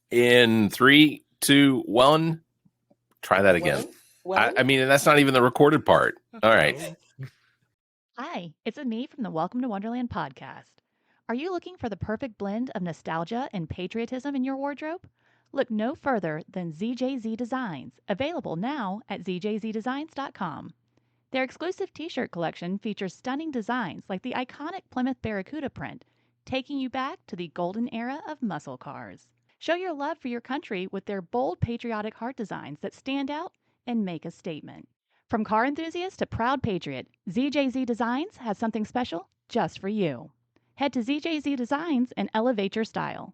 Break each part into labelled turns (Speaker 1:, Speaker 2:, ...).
Speaker 1: In 3, 2, 1. Try that again. I mean, that's not even the recorded part. All right.
Speaker 2: Hi, it's me from the Welcome to Wonderland podcast. Are you looking for the perfect blend of nostalgia and patriotism in your wardrobe? Look no further than ZJZ Designs, available now at ZJZDesigns.com. Their exclusive t-shirt collection features stunning designs like the iconic Plymouth Barracuda print, taking you back to the golden era of muscle cars. Show your love for your country with their bold patriotic heart designs that stand out and make a statement. From car enthusiast to proud patriot, ZJZ Designs has something special just for you. Head to ZJZ Designs and elevate your style.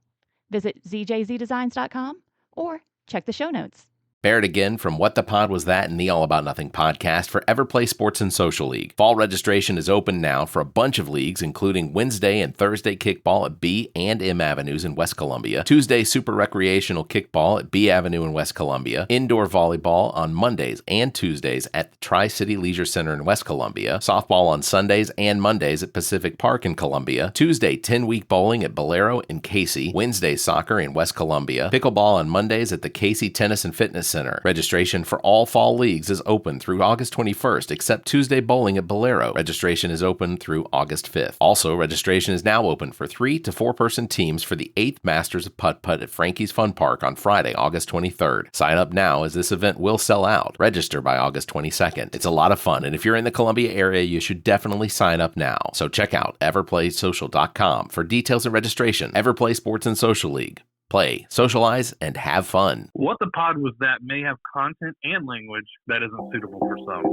Speaker 2: Visit ZJZDesigns.com or check the show notes.
Speaker 1: Barrett again from What the Pod Was That and the All About Nothing podcast for Everplay Sports and Social League. Fall registration is open now for a bunch of leagues, including Wednesday and Thursday kickball at B and M Avenues in West Columbia, Tuesday super recreational kickball at B Avenue in West Columbia, indoor volleyball on Mondays and Tuesdays at the Tri-City Leisure Center in West Columbia, softball on Sundays and Mondays at Pacific Park in Columbia, Tuesday 10-week bowling at Bolero in Casey, Wednesday soccer in West Columbia, pickleball on Mondays at the Casey Tennis and Fitness Center. Registration for all fall leagues is open through August 21st, except Tuesday bowling at Bolero. Registration is open through August 5th. Also, registration is now open for 3 to 4-person teams for the 8th Masters of Putt at Frankie's Fun Park on Friday, August 23rd. Sign up now as this event will sell out. Register by August 22nd. It's a lot of fun, and if you're in the Columbia area, you should definitely sign up now. So check out everplaysocial.com for details and registration. Everplay Sports and Social League. Play, socialize, and have fun.
Speaker 3: What the Pod Was That may have content and language that isn't suitable for some.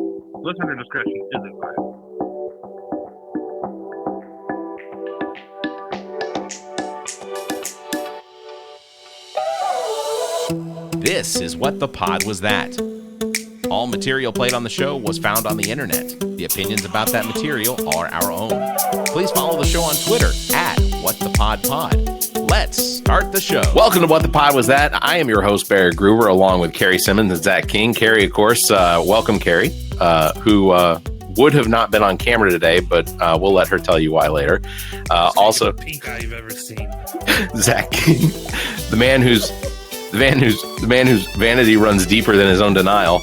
Speaker 3: Listener discretion is advised.
Speaker 1: This is What the Pod Was That. All material played on the show was found on the internet. The opinions about that material are our own. Please follow the show on Twitter at WhatThePodPod. Let's start the show. Welcome to What the Pod Was That. I am your host, Barrett Gruber, along with Cari Simmons and Zach King. Cari, of course, welcome, Cari, who would have not been on camera today, but we'll let her tell you why later. Also,
Speaker 4: the pink eye you've ever seen.
Speaker 1: Zach King, the man whose vanity runs deeper than his own denial.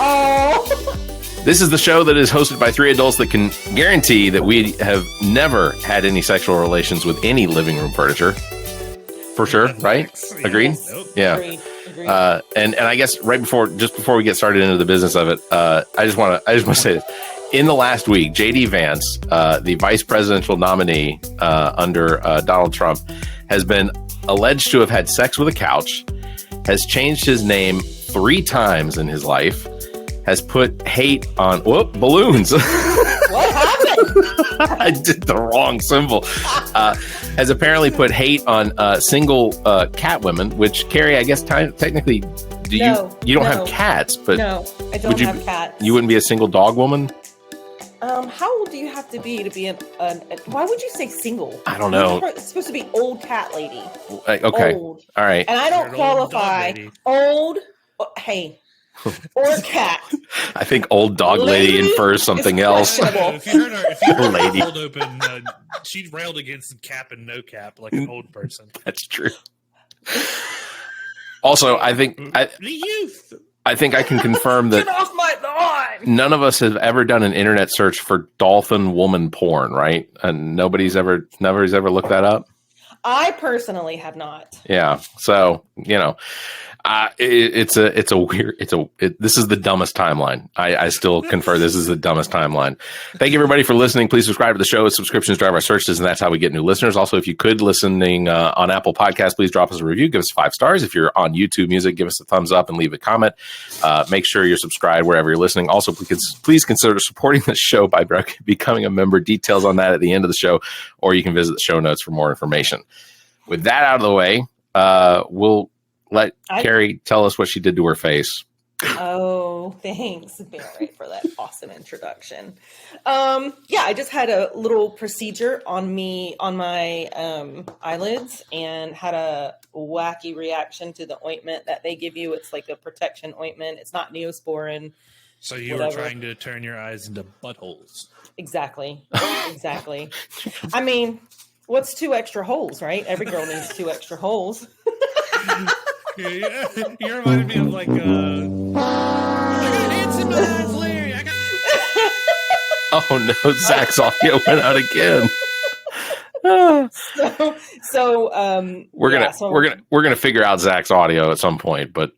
Speaker 5: Oh.
Speaker 1: This is the show that is hosted by 3 adults that can guarantee that we have never had any sexual relations with any living room furniture. For sure, right? Agreed?
Speaker 4: Nope.
Speaker 1: Yeah.
Speaker 5: Agreed.
Speaker 1: And I guess just before we get started into the business of it, I just want to say this. In the last week, J.D. Vance, the vice presidential nominee under Donald Trump, has been alleged to have had sex with a couch, has changed his name 3 times in his life, has put hate on balloons.
Speaker 5: What happened?
Speaker 1: I did the wrong symbol. Has apparently put hate on single cat women, which, Cari, I guess technically, you don't have cats, but
Speaker 5: no, I don't have cats.
Speaker 1: You wouldn't be a single dog woman?
Speaker 5: How old do you have to be why would you say single?
Speaker 1: I don't know.
Speaker 5: It's supposed to be old cat lady.
Speaker 1: Okay.
Speaker 5: Old.
Speaker 1: All right.
Speaker 5: And I don't qualify old. Hey. Or cat.
Speaker 1: I think old dog lady infers something else.
Speaker 4: If you heard our
Speaker 1: Lady.
Speaker 4: cold open, she railed against cap and no cap like an old person.
Speaker 1: That's true. Also, I think
Speaker 4: The youth.
Speaker 1: I can confirm that
Speaker 5: Get off my lawn!
Speaker 1: none of us have ever done an internet search for dolphin woman porn, right? And nobody's ever looked that up.
Speaker 5: I personally have not.
Speaker 1: Yeah. So, this is the dumbest timeline. I still confer this is the dumbest timeline. Thank you everybody for listening. Please subscribe to the show. Subscriptions drive our searches, and that's how we get new listeners. Also, if you could listening on Apple Podcasts, please drop us a review. Give us 5 stars. If you're on YouTube Music, give us a thumbs up and leave a comment. Make sure you're subscribed wherever you're listening. Also, please consider supporting the show by becoming a member. Details on that at the end of the show, or you can visit the show notes for more information. With that out of the way, we'll let Cari tell us what she did to her face.
Speaker 5: Oh, thanks, Barrett, for that awesome introduction. I just had a little procedure on my eyelids, and had a wacky reaction to the ointment that they give you. It's like a protection ointment. It's not Neosporin.
Speaker 4: So you were trying to turn your eyes into buttholes.
Speaker 5: Exactly. I mean, What's 2 extra holes, right? Every girl needs 2 extra holes.
Speaker 4: Yeah. You reminded me of like, I got ants in my eyes, Larry.
Speaker 1: Oh no, Zach's audio went out again. We're gonna figure out Zach's audio at some point, but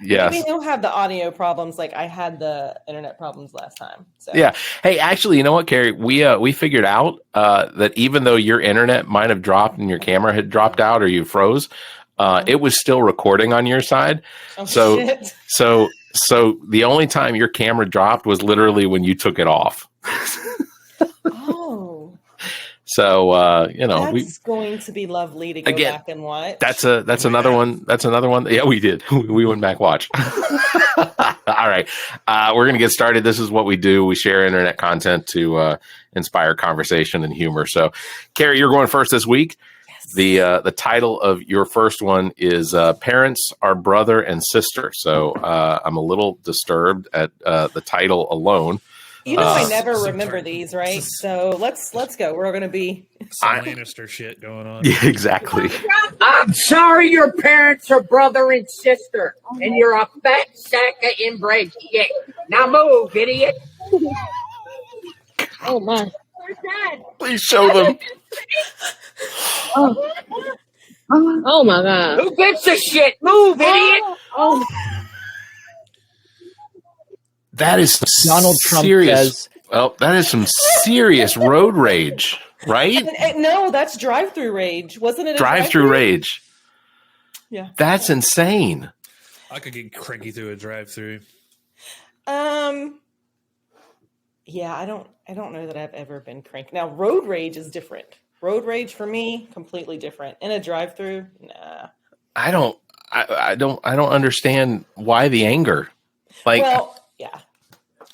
Speaker 1: yes.
Speaker 5: Maybe he'll have the audio problems like I had the internet problems last time. So.
Speaker 1: Yeah. Hey, actually, you know what, Cari? We figured out that even though your internet might have dropped and your camera had dropped out or you froze, it was still recording on your side.
Speaker 5: Oh,
Speaker 1: shit. So the only time your camera dropped was literally when you took it off.
Speaker 5: Oh.
Speaker 1: So
Speaker 5: that's going to be lovely to go back and watch.
Speaker 1: That's another one. That's another one. Yeah, we did. We went back watch. All right, we're gonna get started. This is what we do. We share internet content to inspire conversation and humor. So, Cari, you're going first this week. Yes. The title of your first one is "Parents Are Brother and Sister." So I'm a little disturbed at the title alone.
Speaker 5: You know, I never remember these, right? So let's go. We're going to be
Speaker 4: some Lannister shit going on.
Speaker 1: Yeah, exactly.
Speaker 6: I'm sorry your parents are brother and sister, and you're a fat sack of inbred shit. Now move, idiot. Oh, my.
Speaker 1: Please show them.
Speaker 6: Oh, my God. Who gives a shit? Move, idiot. Oh,
Speaker 1: that is
Speaker 7: Donald Trump
Speaker 1: serious. Well, that is some serious road rage, right?
Speaker 5: No, that's drive-through rage. Wasn't it?
Speaker 1: Drive-through rage.
Speaker 5: Yeah,
Speaker 1: that's insane.
Speaker 4: I could get cranky through a drive-through.
Speaker 5: Yeah, I don't know that I've ever been cranky. Now, road rage is different. Road rage for me, completely different. In a drive-through, nah.
Speaker 1: I don't understand why the anger. Like,
Speaker 5: well, yeah.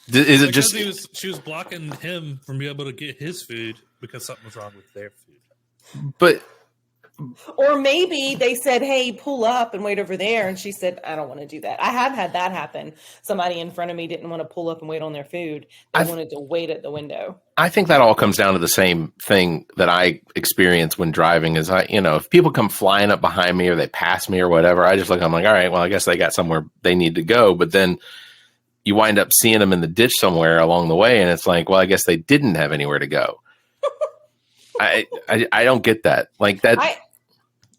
Speaker 1: Is it
Speaker 4: because
Speaker 1: just
Speaker 4: she was blocking him from being able to get his food because something was wrong with their food?
Speaker 1: But
Speaker 5: or maybe they said, "Hey, pull up and wait over there," and she said, "I don't want to do that." I have had that happen. Somebody in front of me didn't want to pull up and wait on their food. They wanted to wait at the window.
Speaker 1: I think that all comes down to the same thing that I experience when driving. Is if people come flying up behind me or they pass me or whatever, I'm like, all right, well, I guess they got somewhere they need to go, but then you wind up seeing them in the ditch somewhere along the way, and it's like, well, I guess they didn't have anywhere to go. I don't get that. Like that.
Speaker 5: I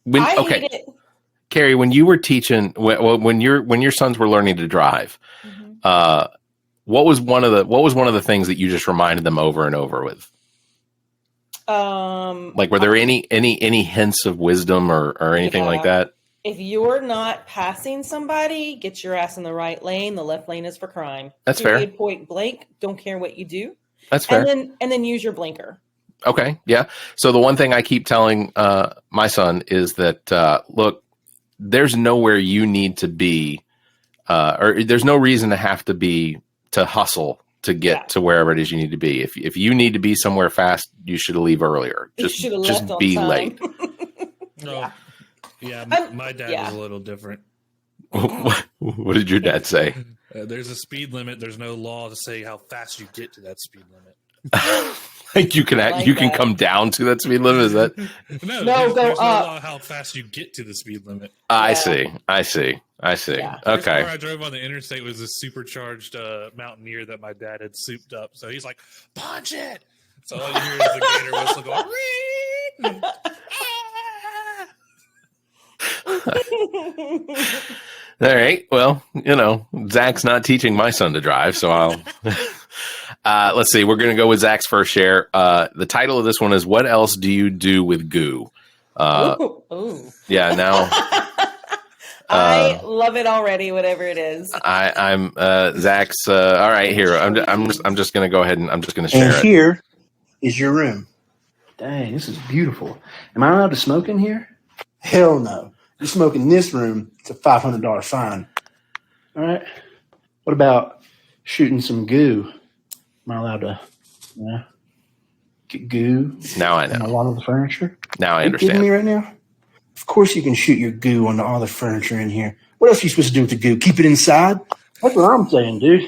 Speaker 5: hate it.
Speaker 1: Cari, when you were teaching, when your sons were learning to drive, what was one of the things that you just reminded them over and over with? Like, were there any hints of wisdom or anything like that?
Speaker 5: If you're not passing somebody, get your ass in the right lane. The left lane is for crime.
Speaker 1: That's fair.
Speaker 5: Point blank. Don't care what you do.
Speaker 1: That's fair.
Speaker 5: And then use your blinker.
Speaker 1: Okay. Yeah. So the one thing I keep telling my son is that, look, there's nowhere you need to be, or there's no reason to have to hustle to get to wherever it is you need to be. If you need to be somewhere fast, you should leave earlier. Just be late.
Speaker 4: No. Yeah, my dad was a little different.
Speaker 1: What did your dad say?
Speaker 4: There's a speed limit. There's no law to say how fast you get to that speed limit.
Speaker 1: Like you can come down to that speed limit? Is that
Speaker 4: no? There's no law how fast you get to the speed limit.
Speaker 1: I see. Yeah. Okay.
Speaker 4: First car I drove on the interstate was a supercharged Mountaineer that my dad had souped up. So he's like, "Punch it!" So all you hear is the gator whistle going.
Speaker 1: All right. Well, Zach's not teaching my son to drive, so I'll. Let's see. We're going to go with Zach's first share. The title of this one is "What Else Do You Do with Goo?"
Speaker 5: Ooh.
Speaker 1: Yeah. Now.
Speaker 5: I love it already. Whatever it is.
Speaker 1: I'm Zach's. All right. Here. I'm just going to go ahead and I'm just going to share it.
Speaker 8: Here is your room. Dang, this is beautiful. Am I allowed to smoke in here? Hell no. You smoke in this room, it's a $500 fine. All right. What about shooting some goo? Am I allowed to get goo?
Speaker 1: Now I know.
Speaker 8: On a lot of the furniture?
Speaker 1: Now I
Speaker 8: Are
Speaker 1: understand.
Speaker 8: you kidding me right now? Of course you can shoot your goo onto all the furniture in here. What else are you supposed to do with the goo? Keep it inside? That's what I'm saying, dude.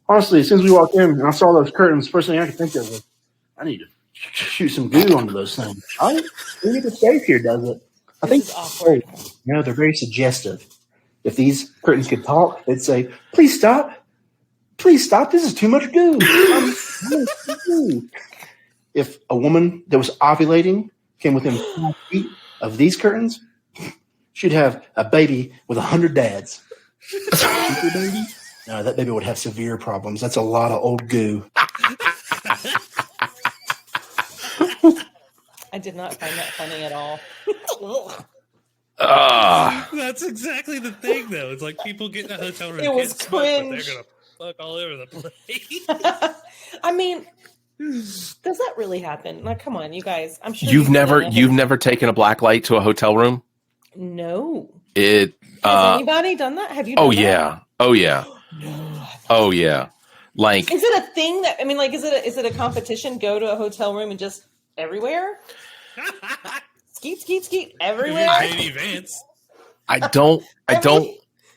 Speaker 8: Honestly, as soon as we walked in and I saw those curtains, the first thing I could think of was, I need to shoot some goo onto those things. I think the safe here does it. I think
Speaker 5: This is awkward.
Speaker 8: they're very suggestive. If these curtains could talk, they'd say, "Please stop. Please stop. This is too much goo." If a woman that was ovulating came within 5 feet of these curtains, she'd have a baby with 100 dads. Baby? No, that baby would have severe problems. That's a lot of old goo.
Speaker 5: I did not find that funny at all.
Speaker 4: That's exactly the thing, though. It's like people get in a hotel room.
Speaker 5: It was
Speaker 4: get smoked, but
Speaker 5: cringe.
Speaker 4: they're gonna fuck all over the place.
Speaker 5: I mean, does that really happen? Like, come on, you guys. I'm sure
Speaker 1: You've
Speaker 5: done it.
Speaker 1: never taken a black light to a hotel room?
Speaker 5: No.
Speaker 1: It.
Speaker 5: Has anybody done that? Have you? Done
Speaker 1: Oh
Speaker 5: that?
Speaker 1: yeah. Oh yeah.
Speaker 5: No.
Speaker 1: Oh yeah. Like,
Speaker 5: Is it a thing that like? Is it a competition? Go to a hotel room and just everywhere. Skeet everywhere.
Speaker 4: J.D. Vance.
Speaker 1: I don't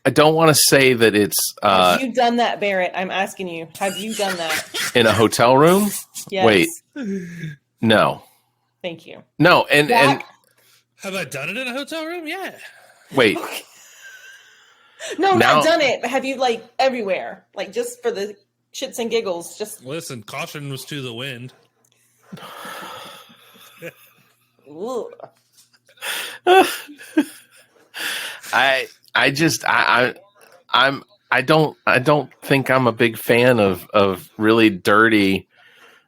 Speaker 1: want to say that it's
Speaker 5: Have you done that, Barrett? I'm asking you. Have you done that?
Speaker 1: in a hotel room.
Speaker 5: Yes.
Speaker 1: Wait. No.
Speaker 5: Thank you.
Speaker 1: No. And
Speaker 4: Have I done it in a hotel room? Yeah.
Speaker 1: wait.
Speaker 5: No,
Speaker 1: Now-
Speaker 5: not done it. But have you like everywhere? Like just for the shits and giggles? Just
Speaker 4: Listen, caution was to the wind.
Speaker 5: ugh.
Speaker 1: I don't think I'm a big fan of really dirty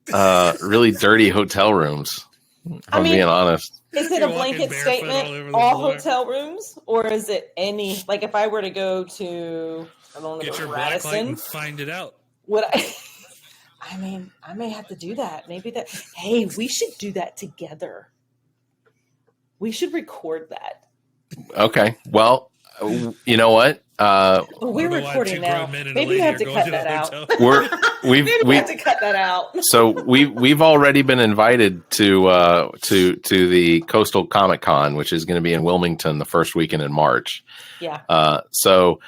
Speaker 1: hotel rooms. If I'm being honest.
Speaker 5: Is it
Speaker 4: You're
Speaker 5: a
Speaker 4: walking
Speaker 5: blanket
Speaker 4: barefoot all over
Speaker 5: statement,
Speaker 4: the
Speaker 5: all
Speaker 4: floor.
Speaker 5: hotel rooms, or is it any? Like, if I were to go to, I don't
Speaker 4: Get
Speaker 5: know,
Speaker 4: your black light
Speaker 5: Radisson,
Speaker 4: and find it out.
Speaker 5: would I? I mean, I may have to do that. Maybe that. Hey, we should do that together. We should record that.
Speaker 1: Okay. Well, you know what?
Speaker 5: But we're
Speaker 4: I don't know why
Speaker 5: recording
Speaker 4: two
Speaker 5: now.
Speaker 4: grown men and a
Speaker 5: Maybe we
Speaker 4: lady
Speaker 5: have
Speaker 4: are
Speaker 5: to
Speaker 4: going
Speaker 5: cut
Speaker 4: to
Speaker 5: that
Speaker 4: a
Speaker 5: out.
Speaker 4: hotel.
Speaker 5: Maybe we have to cut that out.
Speaker 1: So we've already been invited to the Coastal Comic Con, which is going to be in Wilmington the first weekend in March.
Speaker 5: Yeah.
Speaker 1: So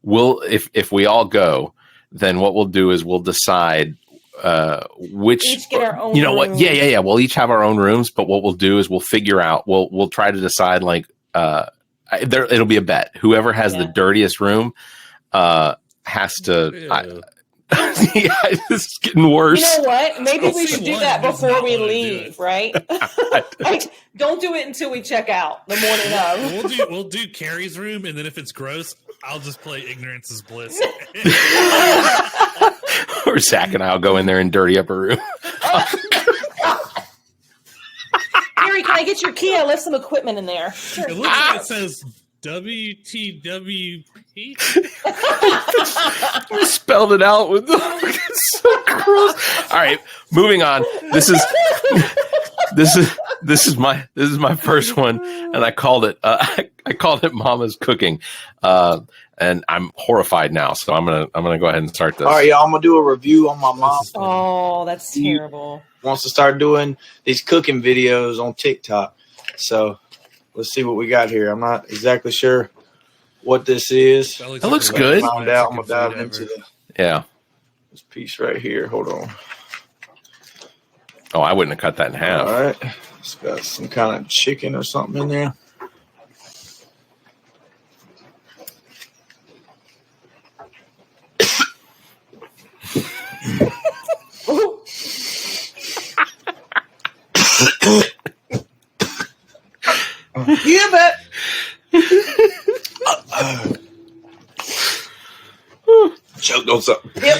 Speaker 1: we'll if we all go, then what we'll do is we'll decide which
Speaker 5: Each get our own
Speaker 1: you know what?
Speaker 5: room.
Speaker 1: Yeah. We'll each have our own rooms, but what we'll do is we'll figure out. We'll try to decide like it'll be a bet. Whoever has the
Speaker 5: Yeah.
Speaker 1: dirtiest room has to.
Speaker 4: Ew.
Speaker 1: Yeah, this is getting worse.
Speaker 5: You know what? Maybe we
Speaker 4: See
Speaker 5: should do
Speaker 4: one
Speaker 5: that
Speaker 4: does
Speaker 5: before
Speaker 4: not
Speaker 5: we
Speaker 4: wanna do
Speaker 5: leave,
Speaker 4: it.
Speaker 5: right? Like, don't do it until we check out the morning of.
Speaker 4: We'll do Cari's room, and then if it's gross, I'll just play Ignorance is Bliss.
Speaker 1: Or Zac and I'll go in there and dirty up a room.
Speaker 5: Cari, can I get your key? I left some equipment in there. Sure.
Speaker 4: It looks like it says WTWP.
Speaker 1: I spelled it out with it's so gross. All right, moving on. This is my first one, and I called it Mama's Cooking, and I'm horrified now. So I'm gonna go ahead and start this.
Speaker 7: All right, y'all. I'm gonna do a review on my mom.
Speaker 5: Oh, that's terrible.
Speaker 7: Wants to start doing these cooking videos on TikTok. So let's see what we got here. I'm not exactly sure what this is.
Speaker 1: That looks good.
Speaker 7: Found out. I'm gonna dive into this piece right here. Hold on.
Speaker 1: Oh, I wouldn't have cut that in half.
Speaker 7: All right. It's got some kind of chicken or something in there. You bet. Choked on something.
Speaker 5: Yep.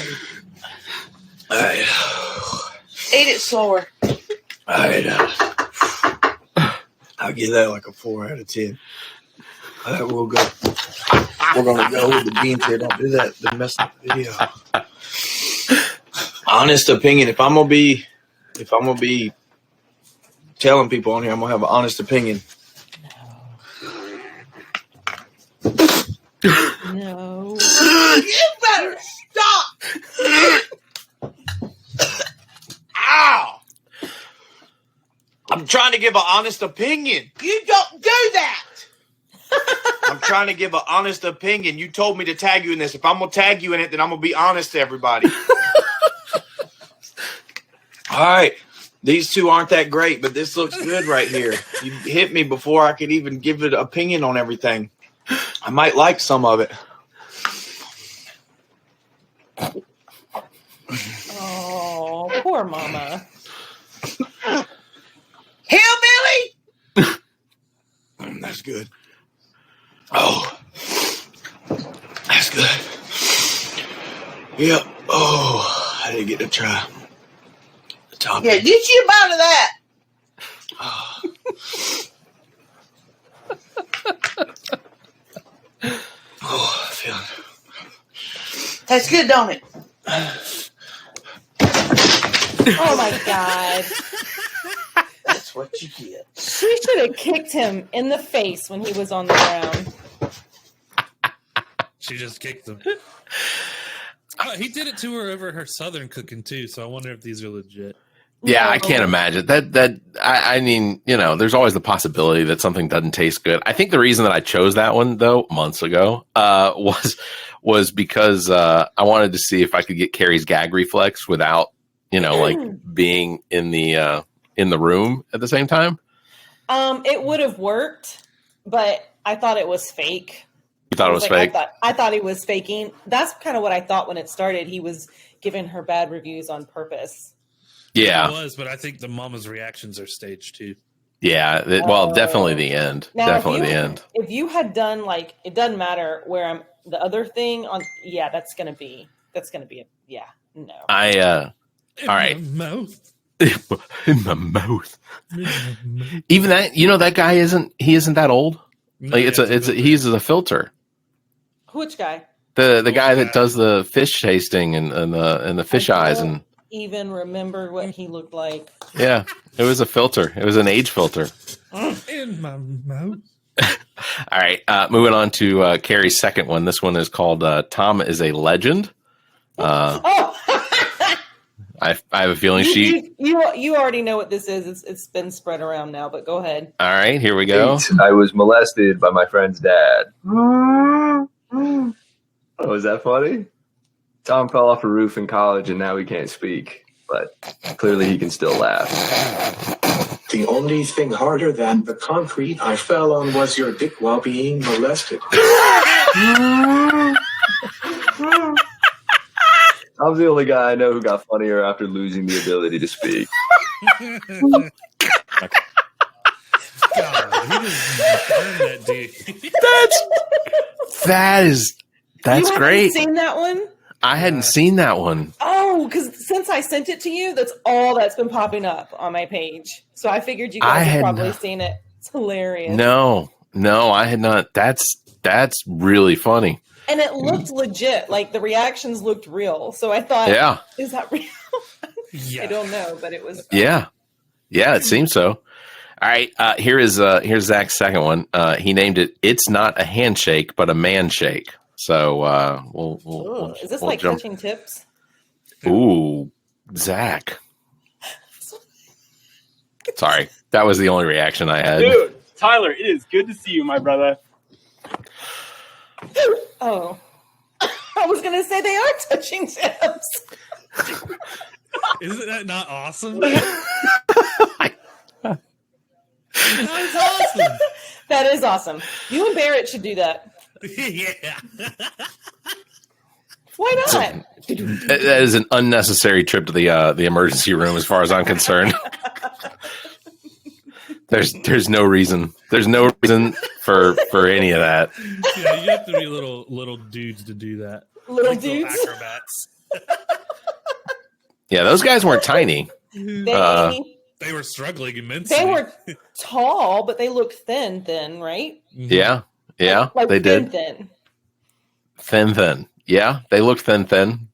Speaker 7: All right.
Speaker 5: Ate it slower.
Speaker 7: All right. I'll give that like a 4 out of 10. All right, we'll go. We're gonna go with the beans here. Don't do that. The mess up the video. Honest opinion. If I'm gonna be telling people on here, I'm gonna have an honest opinion.
Speaker 5: No.
Speaker 7: You better stop. Ow! I'm trying to give an honest opinion. You don't do that. I'm trying to give an honest opinion. You told me to tag you in this. If I'm going to tag you in it, then I'm going to be honest to everybody. All right. These two aren't that great, but this looks good right here. You hit me before I could even give an opinion on everything. I might like some of it.
Speaker 5: Oh, poor mama.
Speaker 7: Hillbilly! That's good. Oh, that's good. Yep. Oh, I didn't get to try the top.
Speaker 6: Yeah, get you out of that.
Speaker 7: Oh. Oh, I feel it.
Speaker 6: Tastes good, don't it?
Speaker 5: Oh my God.
Speaker 6: That's what you get.
Speaker 5: She should have kicked him in the face when he was on the ground.
Speaker 4: She just kicked him. He did it to her over her Southern cooking too, so I wonder if these are legit.
Speaker 1: Yeah, I can't imagine that. I mean, you know, there's always the possibility that something doesn't taste good. I think the reason that I chose that one though months ago was because I wanted to see if I could get Cari's gag reflex without, you know, like being in the room at the same time.
Speaker 5: It would have worked, but I thought it was fake.
Speaker 1: You thought it was fake?
Speaker 5: I thought he was faking. That's kind of what I thought when it started. He was giving her bad reviews on purpose.
Speaker 1: Yeah,
Speaker 4: it was, but I think the mama's reactions are staged too.
Speaker 1: Yeah, well, definitely the end.
Speaker 5: Now,
Speaker 1: definitely the end.
Speaker 5: If you had done like, it doesn't matter where I'm. The other thing on, yeah, that's gonna be a, yeah, no.
Speaker 1: All right.
Speaker 4: In my mouth.
Speaker 1: In my mouth. Even that, you know, that guy isn't that old.
Speaker 4: No,
Speaker 1: Like he's a filter.
Speaker 5: Which guy?
Speaker 1: The guy that does the fish tasting and the fish eyes and
Speaker 5: even remember what he looked like.
Speaker 1: yeah, it was a filter. It was an age filter.
Speaker 4: In my mouth.
Speaker 1: All right, moving on to Cari's second one. This one is called "Tom is a Legend." I have a feeling
Speaker 5: you already know what this is. It's been spread around now, but go ahead.
Speaker 1: All right, here we go.
Speaker 9: I was molested by my friend's dad. Oh, is that funny? Tom fell off a roof in college and now he can't speak, but clearly he can still laugh.
Speaker 10: The only thing harder than the concrete I fell on was your dick while being molested.
Speaker 9: I'm the only guy I know who got funnier after losing the ability to speak.
Speaker 4: God, he just burned that dude.
Speaker 1: That's
Speaker 5: you
Speaker 1: great.
Speaker 5: Seen that one?
Speaker 1: I hadn't seen that one.
Speaker 5: Oh, because since I sent it to you, that's all that's been popping up on my page. So I figured you guys had probably seen it. It's hilarious.
Speaker 1: No, I had not. That's really funny.
Speaker 5: And it looked legit. Like the reactions looked real. So I thought,
Speaker 1: yeah,
Speaker 5: is that real?
Speaker 4: Yeah.
Speaker 5: I don't know, but it was.
Speaker 1: Yeah, it seems so. All right, here's Zach's second one. He named it "It's Not a Handshake, but a Man Shake." So we'll
Speaker 5: is this
Speaker 1: we'll
Speaker 5: like
Speaker 1: jump.
Speaker 5: touching tips?
Speaker 1: Ooh, Zach. Sorry, that was the only reaction I had.
Speaker 11: Dude, Tyler, it is good to see you, my brother.
Speaker 5: Oh, I was gonna say they are touching tips.
Speaker 4: Isn't that not awesome?
Speaker 5: That's awesome. That is awesome. You and Barrett should do that.
Speaker 4: Yeah.
Speaker 5: Why not?
Speaker 1: That is an unnecessary trip to the emergency room, as far as I'm concerned. There's no reason. There's no reason for any of that.
Speaker 4: Yeah, you have to be little dudes to do that.
Speaker 5: Little dudes,
Speaker 4: acrobats.
Speaker 1: Yeah, those guys weren't tiny.
Speaker 4: They were struggling immensely.
Speaker 5: They were tall, but they looked thin, right?
Speaker 1: Yeah,
Speaker 5: like
Speaker 1: they did.
Speaker 5: Thin.
Speaker 1: Yeah, they looked thin.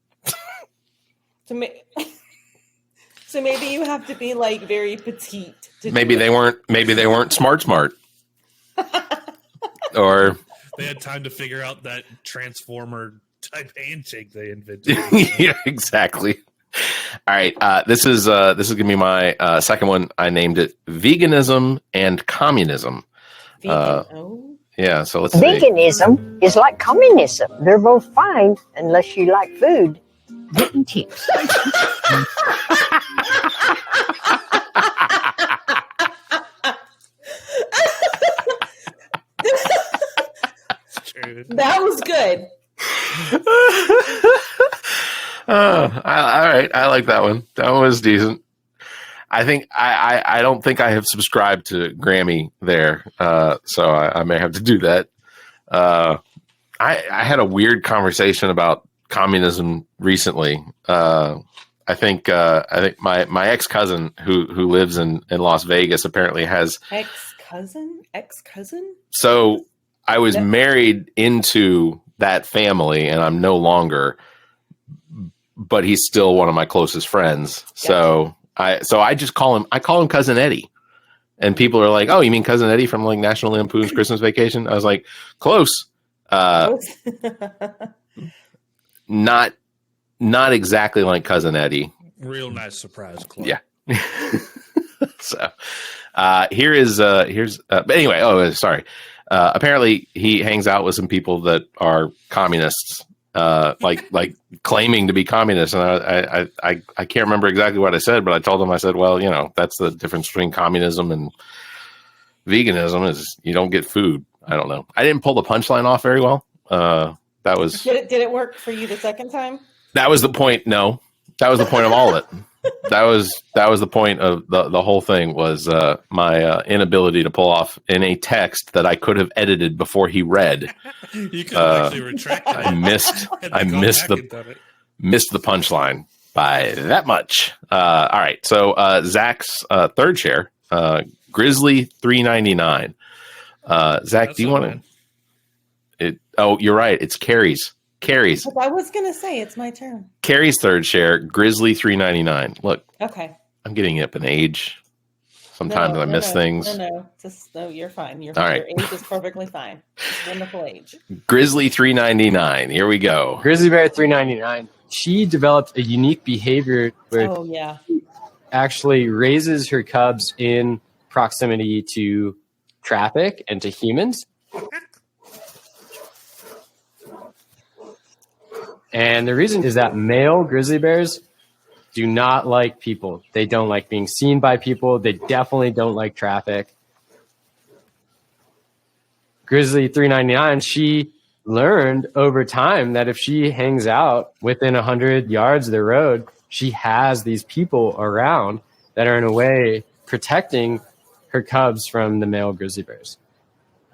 Speaker 5: So maybe you have to be like very petite.
Speaker 1: Maybe they weren't smart. Or
Speaker 4: they had time to figure out that transformer type handshake they invented.
Speaker 1: Yeah, exactly. All right, this is gonna be my second one. I named it "Veganism and Communism." Yeah, so let's see.
Speaker 12: Veganism is like communism. They're both fine unless you like food. Getting tips.
Speaker 5: That was good.
Speaker 1: All right. I like that one. That one was decent. I think I don't think I have subscribed to Grammy there, so I may have to do that. I had a weird conversation about communism recently. I think my ex-cousin who lives in Las Vegas apparently has
Speaker 5: Ex-cousin.
Speaker 1: So I was married into that family, and I'm no longer, but he's still one of my closest friends. So I just call him Cousin Eddie, and people are like, "Oh, you mean Cousin Eddie from like National Lampoon's Christmas Vacation?" I was like, "Close." Not exactly like Cousin Eddie.
Speaker 4: Real nice surprise club.
Speaker 1: Yeah. So here's but anyway, sorry. Apparently he hangs out with some people that are communists, like claiming to be communists. And I can't remember exactly what I said, but I told him, I said, well, that's the difference between communism and veganism is you don't get food. I don't know. I didn't pull the punchline off very well. That was,
Speaker 5: did it work for you the second time?
Speaker 1: That was the point. No, that was the point of all of it. That was the point of the whole thing was my inability to pull off in a text that I could have edited before he read.
Speaker 4: You could actually retract it.
Speaker 1: I missed the punchline by that much. All right, so Zach's third share, Grizzly 399. Zach, do you want to? Oh, you're right. It's Cari's.
Speaker 5: I was going to say it's my turn.
Speaker 1: Cari's third share, Grizzly 399. Look,
Speaker 5: okay.
Speaker 1: I'm getting up in age. Sometimes I miss things.
Speaker 5: No, you're fine. You're
Speaker 1: all
Speaker 5: fine.
Speaker 1: right.
Speaker 5: Your age is perfectly fine. It's a wonderful age.
Speaker 1: Grizzly 399. Here we go.
Speaker 13: Grizzly Bear 399. She developed a unique behavior where actually raises her cubs in proximity to traffic and to humans. And the reason is that male grizzly bears do not like people. They don't like being seen by people. They definitely don't like traffic. Grizzly 399, she learned over time that if she hangs out within 100 yards of the road, she has these people around that are in a way protecting her cubs from the male grizzly bears,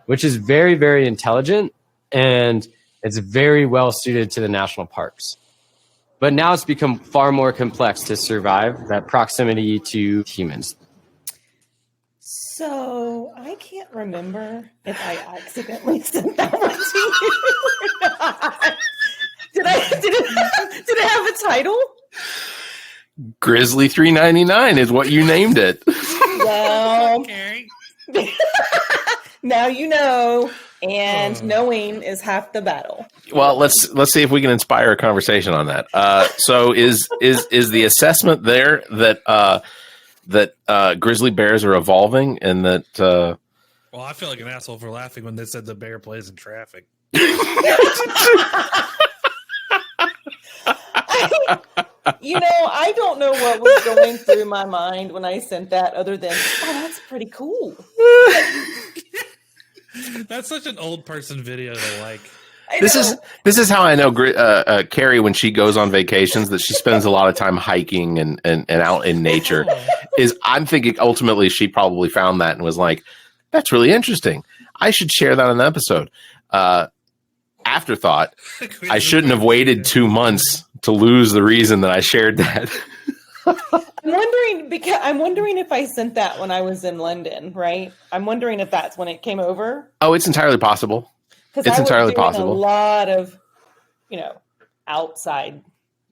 Speaker 13: which is very, very intelligent, and it's very well suited to the national parks. But now it's become far more complex to survive that proximity to humans.
Speaker 5: So I can't remember if I accidentally sent that one to you or not. Did it have a title?
Speaker 1: Grizzly 399 is what you named it.
Speaker 5: Well, now you know. And knowing is half the battle.
Speaker 1: Well, let's see if we can inspire a conversation on that. So is the assessment there that grizzly bears are evolving and that?
Speaker 4: Well, I feel like an asshole for laughing when they said the bear plays in traffic.
Speaker 5: I don't know what was going through my mind when I sent that, other than, oh, that's pretty cool.
Speaker 4: That's such an old person video to like.
Speaker 1: This is how I know Cari, when she goes on vacations, that she spends a lot of time hiking and out in nature. I'm thinking ultimately she probably found that and was like, that's really interesting. I should share that on the episode. Afterthought, I shouldn't have waited 2 months to lose the reason that I shared that.
Speaker 5: I'm wondering if I sent that when I was in London, right? I'm wondering if that's when it came over.
Speaker 1: Oh, it's entirely possible. It's entirely possible.
Speaker 5: A lot of, outside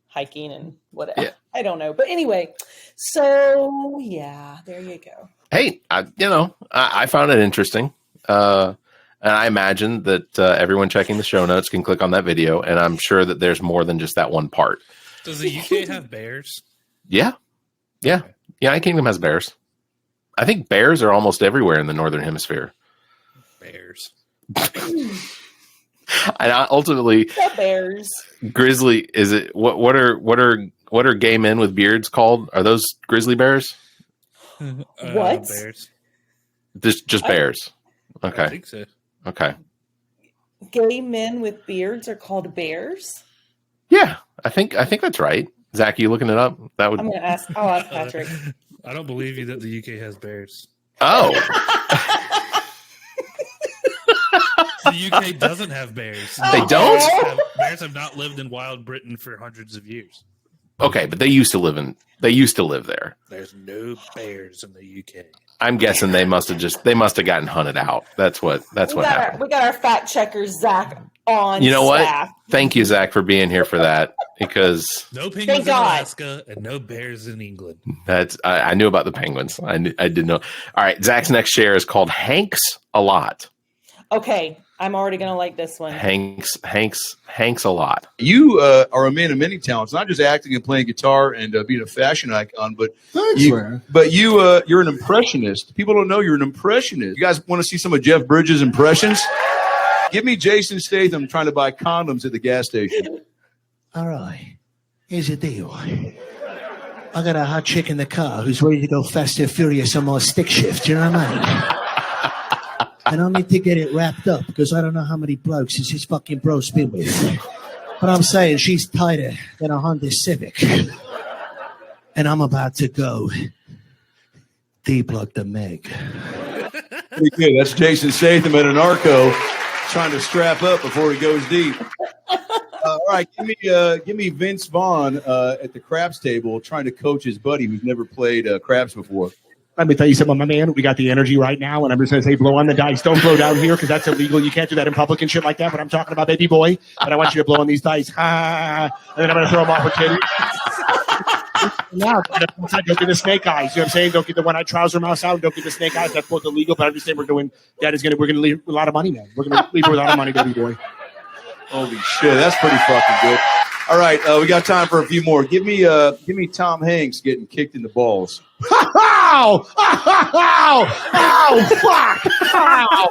Speaker 5: hiking and whatever.
Speaker 1: Yeah.
Speaker 5: I don't know, but anyway. So yeah, there you go.
Speaker 1: Hey, I found it interesting, and I imagine that everyone checking the show notes can click on that video, and I'm sure that there's more than just that one part.
Speaker 4: Does the UK have bears?
Speaker 1: Yeah. United Kingdom has bears. I think bears are almost everywhere in the Northern Hemisphere.
Speaker 4: Bears.
Speaker 1: And ultimately,
Speaker 5: the bears.
Speaker 1: Grizzly, is it what are gay men with beards called? Are those grizzly bears?
Speaker 5: What?
Speaker 4: Bears.
Speaker 1: Just bears. Okay.
Speaker 4: I think so.
Speaker 1: Okay.
Speaker 5: gay men with beards are called bears?
Speaker 1: Yeah, I think that's right. Zach, you looking it up? That would.
Speaker 5: I'm gonna ask. I'll ask Patrick.
Speaker 4: I don't believe you that the UK has bears.
Speaker 1: Oh.
Speaker 4: The UK doesn't have bears.
Speaker 1: They don't?
Speaker 4: Bears have not lived in wild Britain for hundreds of years.
Speaker 1: Okay, but they used to live there.
Speaker 4: There's no bears in the UK.
Speaker 1: I'm guessing they must have gotten hunted out. That's what happened.
Speaker 5: We got our fact checker Zach on.
Speaker 1: You know
Speaker 5: staff.
Speaker 1: what? Thank you, Zach, for being here for that, because
Speaker 4: no penguins in Alaska and no bears in England.
Speaker 1: I knew about the penguins. I didn't know. All right, Zach's next share is called Hanks a Lot.
Speaker 5: Okay, I'm already gonna like this one.
Speaker 1: Hanks a Lot.
Speaker 14: You are a man of many talents, not just acting and playing guitar and being a fashion icon, but you're an impressionist. People don't know you're an impressionist. You guys want to see some of Jeff Bridges' impressions? Give me Jason Statham trying to buy condoms at the gas station.
Speaker 15: All right, here's the deal. I got a hot chick in the car who's ready to go fast and furious on my stick shift. You know what I mean? I don't need to get it wrapped up because I don't know how many blokes his fucking bro's been with. But I'm saying she's tighter than a Honda Civic. And I'm about to go deplug the Meg.
Speaker 14: Pretty good. That's Jason Statham at a narco trying to strap up before he goes deep. All right, give me Vince Vaughn at the craps table trying to coach his buddy who's never played craps before.
Speaker 16: Let me tell you something, my man. We got the energy right now, and I'm just going to say blow on the dice. Don't blow down here because that's illegal. You can't do that in public and shit like that, but I'm talking about baby boy, and I want you to blow on these dice. And then I'm going to throw them off for kitty. Now, don't get the snake eyes. You know what I'm saying? Don't get the one-eyed trouser mouse out. Don't get the snake eyes. That's both illegal, but I'm just saying we're going to leave a lot of money, man. We're going to leave with a lot of money, baby boy.
Speaker 14: Holy shit, that's pretty fucking good. All right, we got time for a few more. Give me Tom Hanks getting kicked in the balls.
Speaker 16: Ow! Ow! Ow! Fuck! Ow!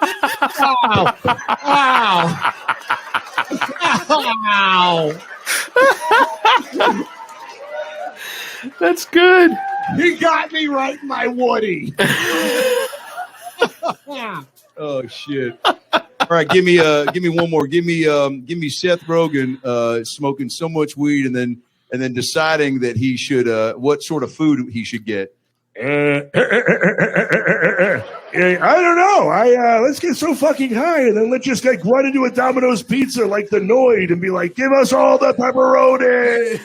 Speaker 16: Ow! Ow!
Speaker 1: That's good.
Speaker 16: He got me right in my Woody.
Speaker 14: Oh shit! All right, give me one more. Give me Seth Rogen smoking so much weed and then deciding that he should what sort of food he should get.
Speaker 16: I don't know. Let's get so fucking high and then let's just run into a Domino's pizza like the Noid and be like, give us all the pepperoni.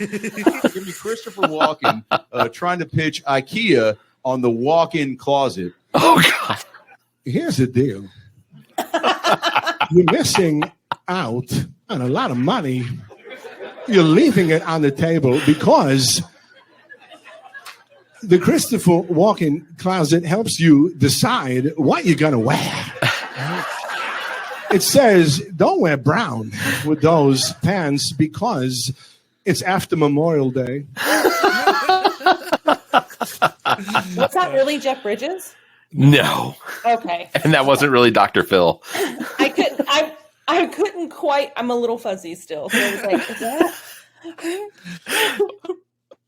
Speaker 14: Give me Christopher Walken trying to pitch IKEA on the walk-in closet.
Speaker 1: Oh God!
Speaker 16: Here's the deal. You're missing out on a lot of money. You're leaving it on the table because the Christopher Walken closet helps you decide what you're going to wear. It says, don't wear brown with those pants because it's after Memorial Day.
Speaker 5: Was that really Jeff Bridges?
Speaker 1: No.
Speaker 5: Okay.
Speaker 1: And that wasn't really Dr. Phil.
Speaker 5: I couldn't quite. I'm a little fuzzy still. So I was like, is that?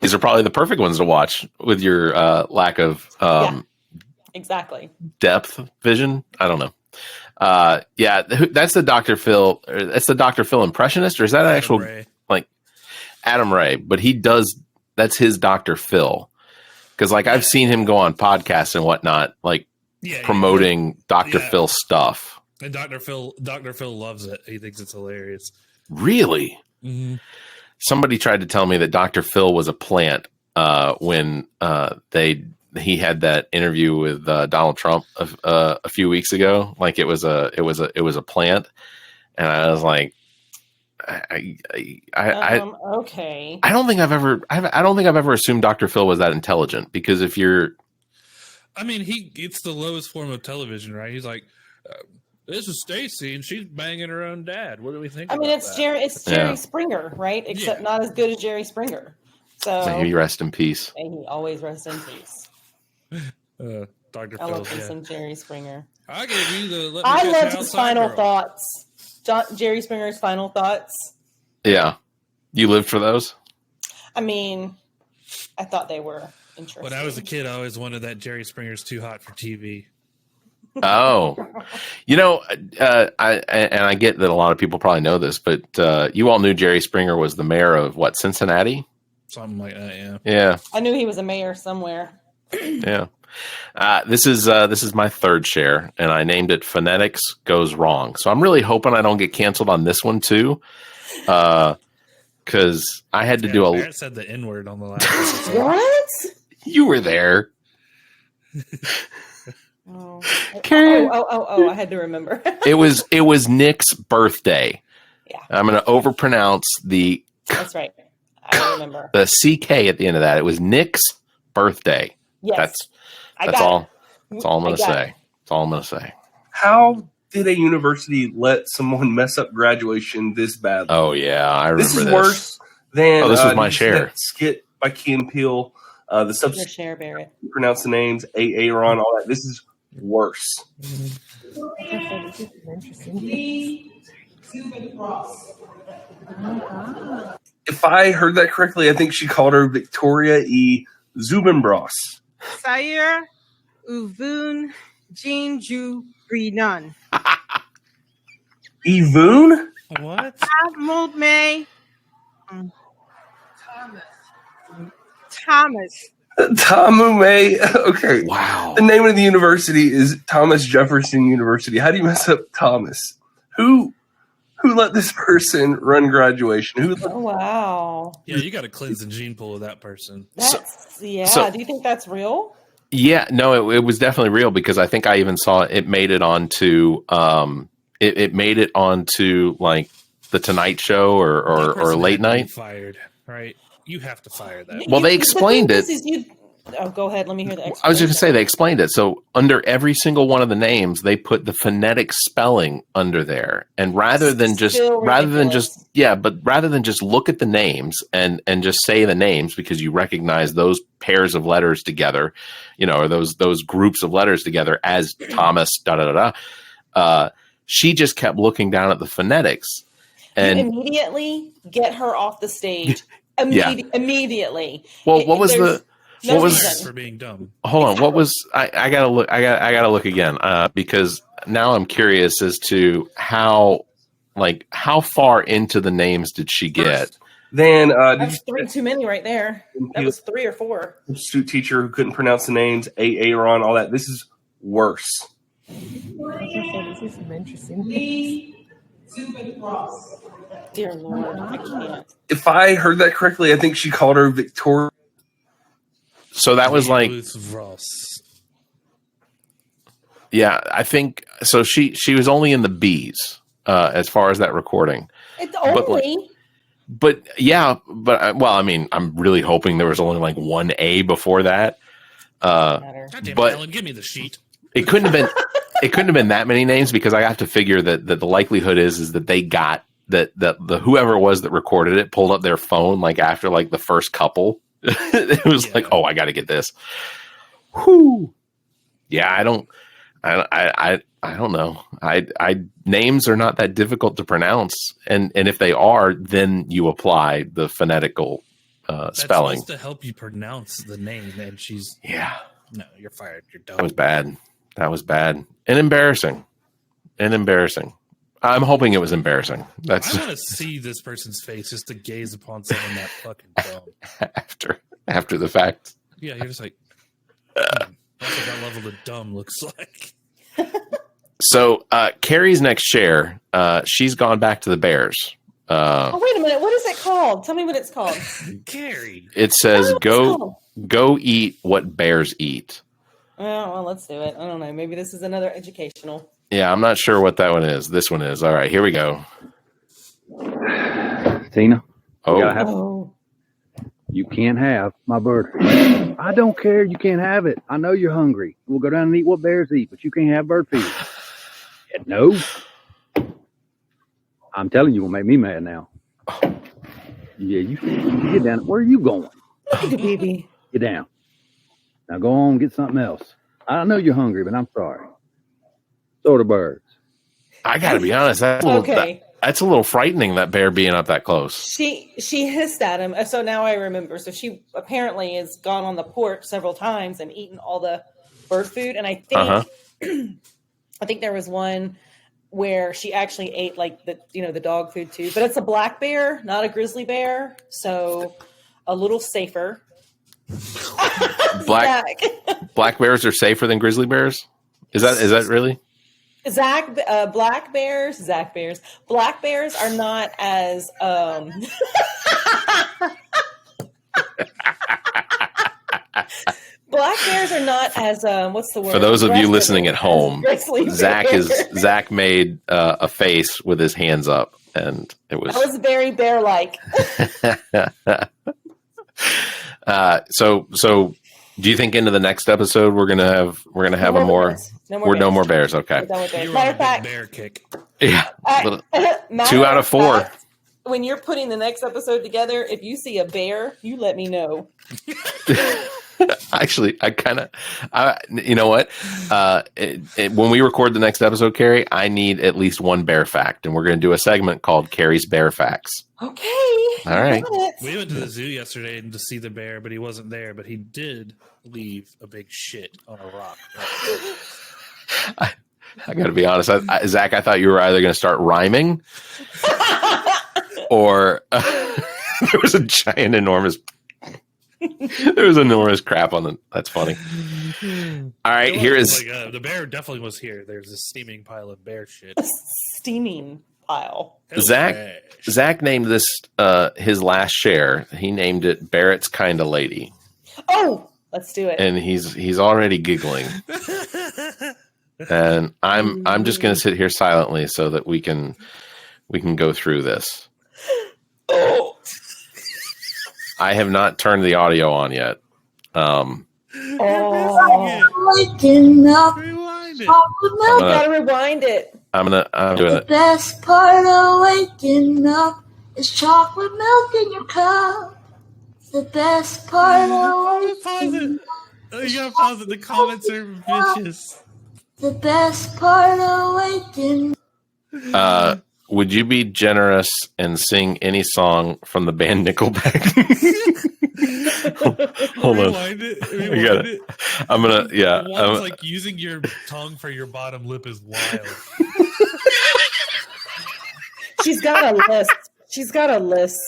Speaker 1: These are probably the perfect ones to watch with your lack of
Speaker 5: exactly
Speaker 1: depth vision. I don't know. That's the Dr. Phil. That's the Dr. Phil impressionist, or is that actual like Adam Ray? But he does. That's his Dr. Phil. Because I've seen him go on podcasts and whatnot, promoting Dr. Phil stuff.
Speaker 4: And Dr. Phil loves it. He thinks it's hilarious.
Speaker 1: Really?
Speaker 4: Mm-hmm.
Speaker 1: Somebody tried to tell me that Dr. Phil was a plant when he had that interview with Donald Trump a few weeks ago. Like it was a plant, and I was like,
Speaker 5: okay.
Speaker 1: I don't think I've ever assumed Dr. Phil was that intelligent, because if you're,
Speaker 4: I mean, it's the lowest form of television, right? He's like, this is Stacy, and she's banging her own dad. What do we think?
Speaker 5: I mean, it's Jerry Springer, right? Except not as good as Jerry Springer. So
Speaker 1: may he rest in peace.
Speaker 5: May he always rest in peace.
Speaker 4: Dr.
Speaker 5: I
Speaker 4: Phil,
Speaker 5: love some Jerry Springer.
Speaker 4: I gave you the.
Speaker 5: I loved his final thoughts. Jerry Springer's final thoughts.
Speaker 1: Yeah, you lived for those.
Speaker 5: I mean, I thought they were interesting.
Speaker 4: When I was a kid, I always wanted that Jerry Springer's too hot for TV.
Speaker 1: Oh, I get that a lot of people probably know this, but you all knew Jerry Springer was the mayor of what, Cincinnati?
Speaker 4: Something like that, yeah.
Speaker 1: Yeah.
Speaker 5: I knew he was a mayor somewhere.
Speaker 1: Yeah. This is my third share, and I named it Phonetics Goes Wrong. So I'm really hoping I don't get canceled on this one too, because I had to do a.
Speaker 4: Barrett said the N-word on the last episode.
Speaker 5: What?
Speaker 1: You were there.
Speaker 5: Karen. Oh! I had to remember.
Speaker 1: It was Nick's birthday.
Speaker 5: Yeah.
Speaker 1: I'm going to overpronounce the.
Speaker 5: That's right. I remember
Speaker 1: the CK at the end of that. It was Nick's birthday.
Speaker 5: Yes.
Speaker 1: That's all. That's all I'm going to say. That's all I'm going to say.
Speaker 17: How did a university let someone mess up graduation this badly?
Speaker 1: Oh yeah, I remember
Speaker 17: this. Is worse than.
Speaker 1: Oh, this was my
Speaker 17: did you see
Speaker 1: share.
Speaker 17: that skit by Key and Peele. The
Speaker 5: Your
Speaker 17: substitute
Speaker 5: share, Barrett.
Speaker 17: pronounce the names, Aaron, all that. This is worse. If I heard that correctly, I think she called her Victoria E. Zubinbros.
Speaker 18: Sayer Uvun Jinju Brinan.
Speaker 17: Evoon?
Speaker 4: What?
Speaker 18: May Thomas.
Speaker 17: Tamu May. Okay.
Speaker 1: Wow.
Speaker 17: The name of the university is Thomas Jefferson University. How do you mess up Thomas? Who let this person run graduation?
Speaker 5: Oh wow.
Speaker 4: Yeah, you got to cleanse the gene pool of that person.
Speaker 5: That's do you think that's real?
Speaker 1: Yeah, no, it was definitely real because I think I even saw it made it onto it made it onto like the Tonight Show or late night.
Speaker 4: Fired, right? You have to fire that.
Speaker 1: Well, they explained it.
Speaker 5: Go ahead. Let me hear the explanation.
Speaker 1: I was just going to say they explained it. So under every single one of the names, they put the phonetic spelling under there, and rather than just look at the names and just say the names because you recognize those pairs of letters together, or those groups of letters together as Thomas. She just kept looking down at the phonetics, and
Speaker 5: you immediately get her off the stage. Immediately.
Speaker 1: Well, what was
Speaker 4: for being dumb?
Speaker 1: Hold on. What was I gotta look? I gotta look again because now I'm curious as to how far into the names did she get?
Speaker 17: Then
Speaker 5: that's three too many right there. That was 3 or 4.
Speaker 17: Substitute teacher who couldn't pronounce the names, Aaron, all that. This is worse.
Speaker 18: This is some interesting.
Speaker 5: Dear Lord, I can't.
Speaker 17: If I heard that correctly, I think she called her Victoria.
Speaker 1: So that was like, yeah, I think so. She was only in the B's as far as that recording.
Speaker 5: It's only.
Speaker 1: But I mean, I'm really hoping there was only like one A before that.
Speaker 4: Goddamn, Ellen, give me the sheet.
Speaker 1: It couldn't have been. It couldn't have been that many names because I have to figure that the likelihood is that they got that the whoever it was that recorded it pulled up their phone like after like the first couple. It was like, oh, I got to get this. Whoo. Yeah, I don't know. Names are not that difficult to pronounce, and if they are, then you apply the phonetical spelling.
Speaker 4: That's supposed to help you pronounce the name, and she's no, you're fired. You're done.
Speaker 1: That was bad and embarrassing. I'm hoping it was embarrassing.
Speaker 4: I want to see this person's face just to gaze upon someone that fucking dumb.
Speaker 1: After the fact.
Speaker 4: Yeah, you're just like, that's what that level of dumb looks like.
Speaker 1: So Cari's next share, she's gone back to the Bears.
Speaker 5: Wait a minute. What is it called? Tell me what it's called.
Speaker 4: Cari.
Speaker 1: It says go eat what bears eat.
Speaker 5: Oh, well, let's do it. I don't know. Maybe this is another educational.
Speaker 1: Yeah, I'm not sure what that one is. This one is. All right, here we go.
Speaker 19: Tina.
Speaker 1: Oh.
Speaker 19: You can't have my bird. I don't care. You can't have it. I know you're hungry. We'll go down and eat what bears eat, but you can't have bird feed. Yeah, no. I'm telling you, will make me mad now. Yeah, you get down. Where are you going?
Speaker 5: Look at the baby.
Speaker 19: Get down. Now go on and get something else. I know you're hungry, but I'm sorry. So are the birds.
Speaker 1: I got to be honest. That's a little frightening, that bear being up that close.
Speaker 5: She hissed at him. So now I remember. So she apparently has gone on the porch several times and eaten all the bird food. And I think I think there was one where she actually ate like the dog food too, but it's a black bear, not a grizzly bear. So a little safer.
Speaker 1: Black bears are safer than grizzly bears? Is that really?
Speaker 5: Black bears are not as black bears are not as what's the word?
Speaker 1: For those of you listening at home,
Speaker 5: grizzly
Speaker 1: Zach made a face with his hands up, and it was
Speaker 5: that was very bear-like.
Speaker 1: So do you think into the next episode we're gonna have no more bears? Okay.
Speaker 5: Matter of fact,
Speaker 4: bear kick.
Speaker 1: Yeah. 2 out of 4.
Speaker 5: When you're putting the next episode together, if you see a bear, you let me know.
Speaker 1: Actually, you know what? When we record the next episode, Cari, I need at least one bear fact, and we're going to do a segment called Cari's Bear Facts.
Speaker 5: Okay.
Speaker 1: All right.
Speaker 4: We went to the zoo yesterday to see the bear, but he wasn't there. But he did leave a big shit on a rock.
Speaker 1: I got to be honest, Zach. I thought you were either going to start rhyming, or there was a giant, enormous. There was enormous crap on the. That's funny. All right, here is
Speaker 4: the bear. Definitely was here. There's a steaming pile of bear shit.
Speaker 5: Steaming pile.
Speaker 1: Zach named this his last share. He named it Barrett's Kinda Lady.
Speaker 5: Oh, let's do it.
Speaker 1: And he's already giggling. And I'm just going to sit here silently so that we can go through this.
Speaker 5: Oh.
Speaker 1: I have not turned the audio on yet.
Speaker 5: Waking up.
Speaker 1: Rewind it.
Speaker 5: Gotta rewind it.
Speaker 1: I'm doing it.
Speaker 20: The best part of waking up is chocolate milk in your cup. The best part of waking up.
Speaker 4: You gotta pause it. The comments are vicious.
Speaker 20: The best part of waking up.
Speaker 1: Would you be generous and sing any song from the band Nickelback? Hold on.
Speaker 4: Rewind it.
Speaker 1: I got it. I'm gonna. Yeah.
Speaker 4: One's like using your tongue for your bottom lip is wild.
Speaker 5: She's got a list.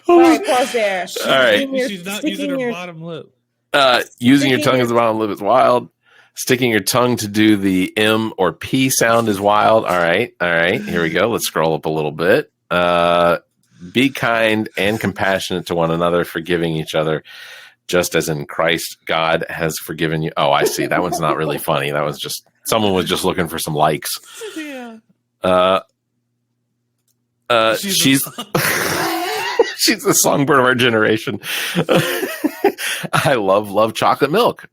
Speaker 5: All right, pause there.
Speaker 1: All right.
Speaker 4: She's not using her bottom lip.
Speaker 1: Using your tongue as the bottom lip is wild. Sticking your tongue to do the M or P sound is wild. All right. Here we go. Let's scroll up a little bit. Be kind and compassionate to one another, forgiving each other, just as in Christ God has forgiven you. Oh, I see. That one's not really funny. That was just someone was just looking for some likes.
Speaker 4: Yeah.
Speaker 1: She's she's the songbird of our generation. I love chocolate milk.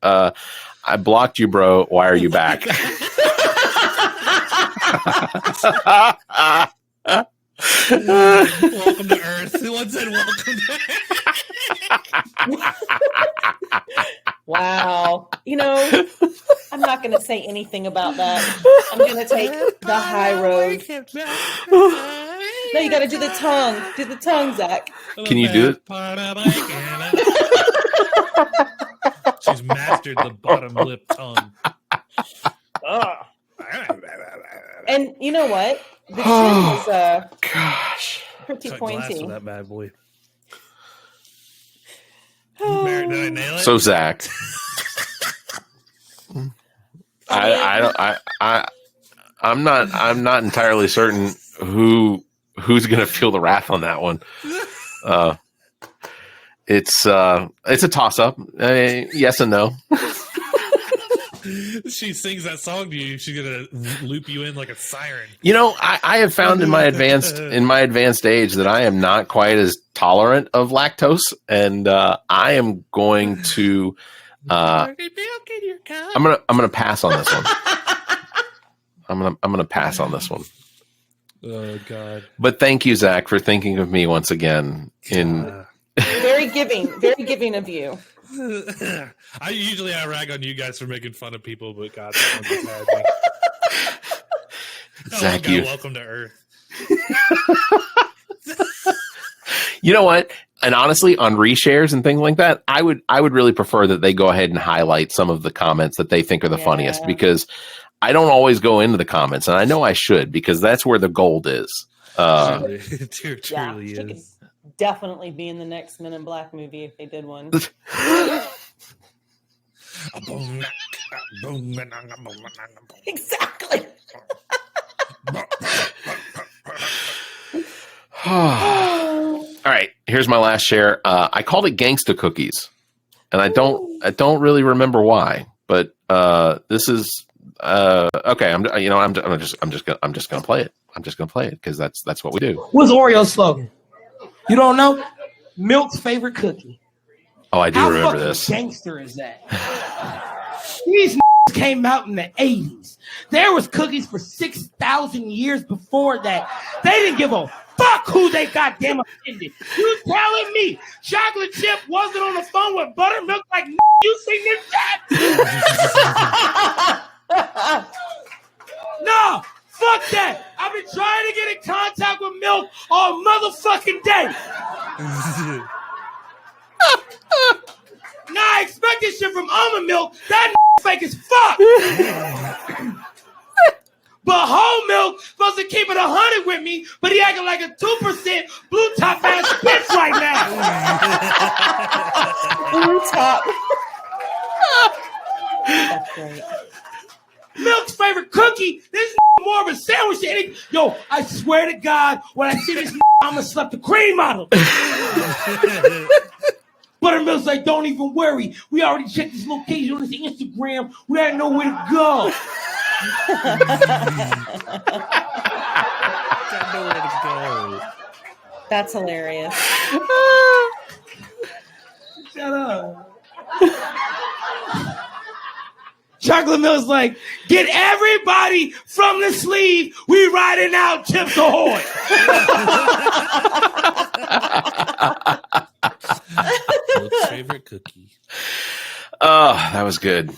Speaker 1: I blocked you, bro. Why are you back?
Speaker 4: Welcome to Earth. Who once said welcome to Earth?
Speaker 5: Wow. I'm not going to say anything about that. I'm going to take the high road. No, you got to do the tongue. Do the tongue, Zach.
Speaker 1: Can you do it?
Speaker 4: She's mastered the bottom lip tongue.
Speaker 5: And you know what? The chin is pretty
Speaker 4: Cut
Speaker 5: pointy.
Speaker 4: glass with that bad boy. Barrett, did I nail it?
Speaker 1: So Zach, I'm not entirely certain who's going to feel the wrath on that one. It's a toss up. Yes and no.
Speaker 4: She sings that song to you. She's gonna loop you in like a siren.
Speaker 1: I have found in my advanced age that I am not quite as tolerant of lactose, and I am going to. I'm gonna pass on this one. I'm gonna pass on this one.
Speaker 4: Oh God!
Speaker 1: But thank you, Zach, for thinking of me once again.
Speaker 5: Very giving of you.
Speaker 4: I usually rag on you guys for making fun of people, but God, that one just had me.
Speaker 1: Zach, you.
Speaker 4: Welcome to Earth.
Speaker 1: You know what? And honestly, on reshares and things like that, I would really prefer that they go ahead and highlight some of the comments that they think are the funniest, because I don't always go into the comments, and I know I should because that's where the gold is.
Speaker 4: It truly
Speaker 5: she could
Speaker 4: is.
Speaker 5: definitely be in the next Men in Black movie if they did one. Exactly.
Speaker 1: All right, here's my last share. I called it gangsta cookies, and I don't really remember why, but this is okay. I'm just gonna play it. I'm just gonna play it because that's what we do.
Speaker 6: What's Oreo's slogan? You don't know? Milk's favorite cookie.
Speaker 1: Oh, I do
Speaker 6: How
Speaker 1: remember
Speaker 6: fucking
Speaker 1: this.
Speaker 6: gangster is that? These came out in the 80s. There was cookies for 6,000 years before that. They didn't give a fuck who they goddamn offended. You telling me chocolate chip wasn't on the phone with buttermilk like you seen this that? No, fuck that. I've been trying to get in contact with milk all motherfucking day. Nah, I expect this shit from almond milk. That fake as fuck. But whole milk supposed to keep it 100 with me, but he acting like a 2% blue top ass bitch right now.
Speaker 5: Blue top. That's great.
Speaker 6: Milk's favorite cookie. This is more of a sandwich than anything. Yo, I swear to God, when I see this, I'm gonna slap the cream out of him. Buttermilk's like, don't even worry. We already checked his location on his Instagram. We had know where to go.
Speaker 5: That's hilarious.
Speaker 6: Shut up. Chocolate Milk's like, get everybody from the sleeve. We riding out Chips Ahoy.
Speaker 4: Milk's favorite cookie.
Speaker 1: Oh, that was good.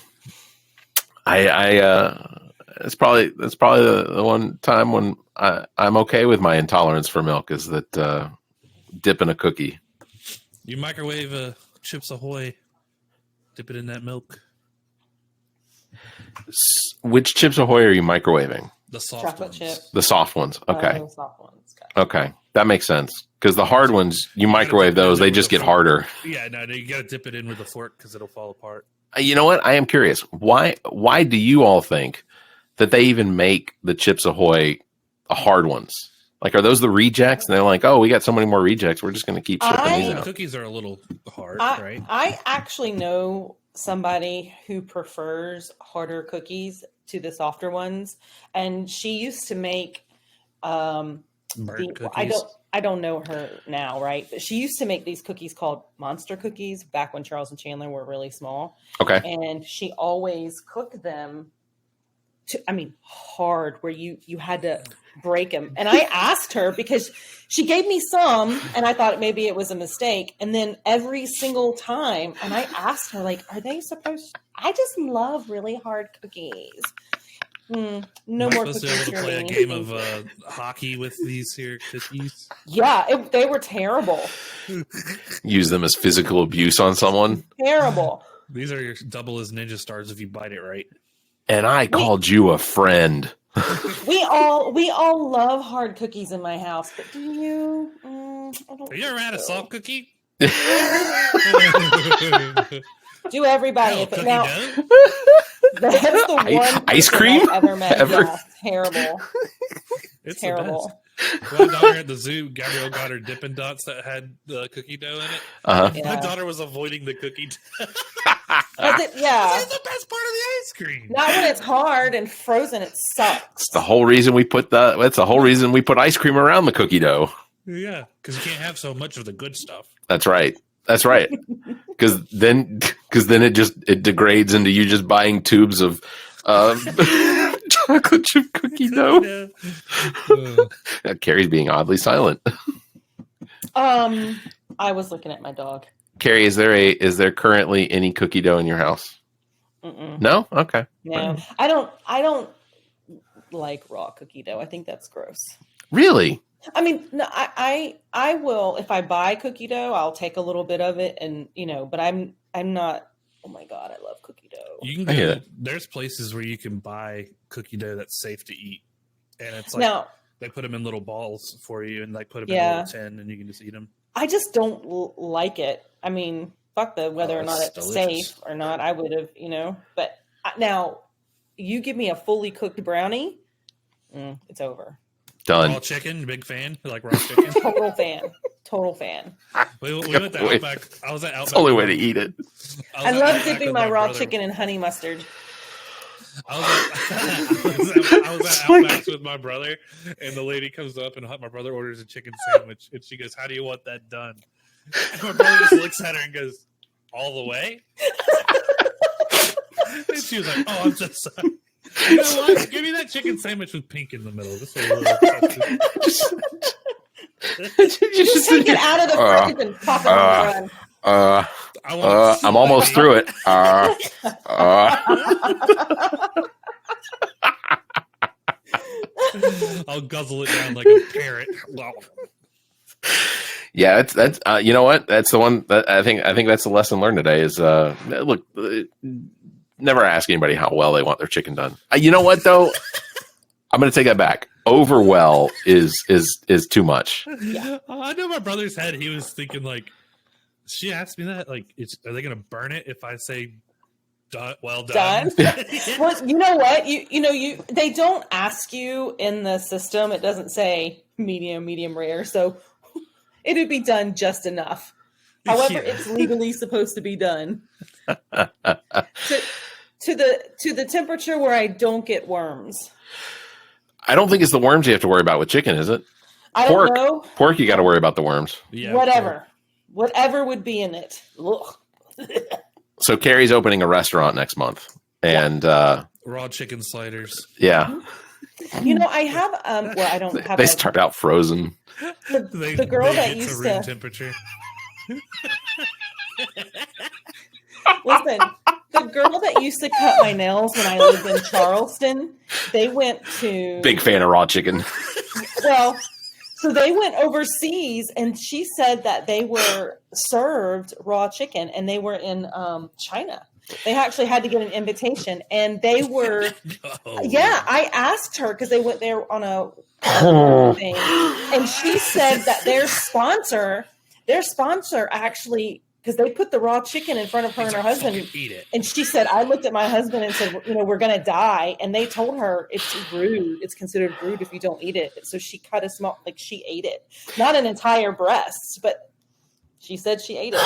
Speaker 1: It's probably the one time when I'm okay with my intolerance for milk is that dip in a cookie.
Speaker 4: You microwave Chips Ahoy, dip it in that milk.
Speaker 1: Which Chips Ahoy are you microwaving?
Speaker 4: The soft
Speaker 5: Chocolate
Speaker 4: ones.
Speaker 5: chip.
Speaker 1: The soft ones. Okay.
Speaker 5: The soft ones.
Speaker 1: Okay. That makes sense. Because the hard ones, you microwave those, they just get harder.
Speaker 4: Yeah, no, you got to dip it in with a fork because it'll fall apart.
Speaker 1: You know what? I am curious. Why do you all think that they even make the Chips Ahoy the hard ones? Like, are those the rejects? And they're like, oh, we got so many more rejects. We're just going to keep shipping these out.
Speaker 4: Cookies are a little hard, right?
Speaker 5: I actually know somebody who prefers harder cookies to the softer ones, and she used to make
Speaker 4: cookies.
Speaker 5: I don't know her now, right? But she used to make these cookies called monster cookies back when Charles and Chandler were really small.
Speaker 1: Okay.
Speaker 5: And she always cooked them hard, where you had to break them. And I asked her because she gave me some and I thought maybe it was a mistake. And then every single time, and I asked her, like, are they supposed to? I just love really hard cookies. No more
Speaker 4: supposed
Speaker 5: cookies
Speaker 4: to be able to
Speaker 5: for
Speaker 4: play a
Speaker 5: me.
Speaker 4: game of hockey with these here cookies.
Speaker 5: Yeah, they were terrible.
Speaker 1: Use them as physical abuse on someone.
Speaker 5: Terrible.
Speaker 4: These are your double as ninja stars if you bite it right.
Speaker 1: And I called you a friend.
Speaker 5: We all love hard cookies in my house, but do you?
Speaker 4: Have you ever had a soft cookie?
Speaker 5: Do everybody?
Speaker 4: Cookie
Speaker 5: Now,
Speaker 4: dough?
Speaker 5: that's the one
Speaker 1: ice
Speaker 5: person
Speaker 1: cream?
Speaker 5: I've ever met.
Speaker 1: Ever?
Speaker 5: Yeah, terrible.
Speaker 4: It's
Speaker 5: Terrible.
Speaker 4: My daughter at the zoo, Gabrielle got her Dippin' Dots that had the cookie dough in it.
Speaker 1: Uh-huh.
Speaker 5: Yeah.
Speaker 4: My daughter was avoiding the cookie dough.
Speaker 5: Yeah.
Speaker 4: That's the best part of the ice cream.
Speaker 5: Not when it's hard and frozen. It sucks.
Speaker 1: It's the whole reason we put ice cream around the cookie dough.
Speaker 4: Yeah, because you can't have so much of the good stuff.
Speaker 1: That's right. Because then it degrades into you just buying tubes of chocolate chip cookie dough. Carrie's being oddly silent.
Speaker 5: I was looking at my dog.
Speaker 1: Cari, is there currently any cookie dough in your house?
Speaker 5: Mm-mm.
Speaker 1: No? Okay.
Speaker 5: No, I don't like raw cookie dough. I think that's gross.
Speaker 1: Really?
Speaker 5: I mean, no, I will, if I buy cookie dough, I'll take a little bit of it and, but I'm not, oh my God, I love cookie dough.
Speaker 4: You can go, there's places where you can buy cookie dough that's safe to eat, and it's like
Speaker 5: Now,
Speaker 4: they put them in little balls for you, and like put them in
Speaker 5: Yeah.
Speaker 4: a little tin, and you can just eat them.
Speaker 5: I just don't like it. I mean, fuck whether or not
Speaker 4: it's
Speaker 5: it's
Speaker 4: delicious.
Speaker 5: safe or not. I would have, But now, you give me a fully cooked brownie, it's over.
Speaker 1: Done.
Speaker 4: Raw chicken, big fan. You like raw chicken?
Speaker 5: Total fan. Total fan.
Speaker 4: We went to Outback. I was at Outback.
Speaker 1: It's the only way to eat it.
Speaker 5: I love dipping my raw chicken in honey mustard.
Speaker 4: I was at Outback with my brother, and the lady comes up, and my brother orders a chicken sandwich, and she goes, "How do you want that done?" And my brother just looks at her and goes, "All the way?" And she was like, "Oh, I'm just sorry." You know what? Give me that chicken sandwich with pink in the middle. This will really
Speaker 5: Just take it out of the fridge and pop it on the run.
Speaker 1: I'm almost through it.
Speaker 4: I'll guzzle it down like a parrot.
Speaker 1: Yeah, that's you know what? That's the one that I think that's the lesson learned today is look, never ask anybody how well they want their chicken done. You know what though? I'm going to take that back. Over well is too much.
Speaker 5: Yeah.
Speaker 4: I know my brother's head. He was thinking like, she asked me that like, are they going to burn it if I say done? Well done.
Speaker 5: Well, you know what? They don't ask you in the system. It doesn't say medium rare, so it would be done just enough. However, it's legally supposed to be done to the temperature where I don't get worms.
Speaker 1: I don't think it's the worms you have to worry about with chicken, is it?
Speaker 5: I don't know.
Speaker 1: Pork, you got to worry about the worms.
Speaker 4: Yeah,
Speaker 5: whatever would be in it. Ugh.
Speaker 1: So Cari's opening a restaurant next month, and
Speaker 4: raw chicken sliders.
Speaker 1: Yeah,
Speaker 5: I have well, I don't have.
Speaker 1: They start out frozen.
Speaker 5: The girl that
Speaker 4: get
Speaker 5: used
Speaker 4: room
Speaker 5: to
Speaker 4: temperature.
Speaker 5: Listen, the girl that used to cut my nails when I lived in Charleston, they went to
Speaker 1: Big fan of raw chicken.
Speaker 5: Well, so they went overseas, and she said that they were served raw chicken, and they were in China. They actually had to get an invitation, and they were. Yeah, I asked her because they went there on a thing, and she said that their sponsor actually. Because they put the raw chicken in front of her and her husband,
Speaker 4: eat it.
Speaker 5: And she said, "I looked at my husband and said, we're going to die." And they told her it's rude. It's considered rude if you don't eat it. So she cut a small, like she ate it, not an entire breast, but she said she ate it.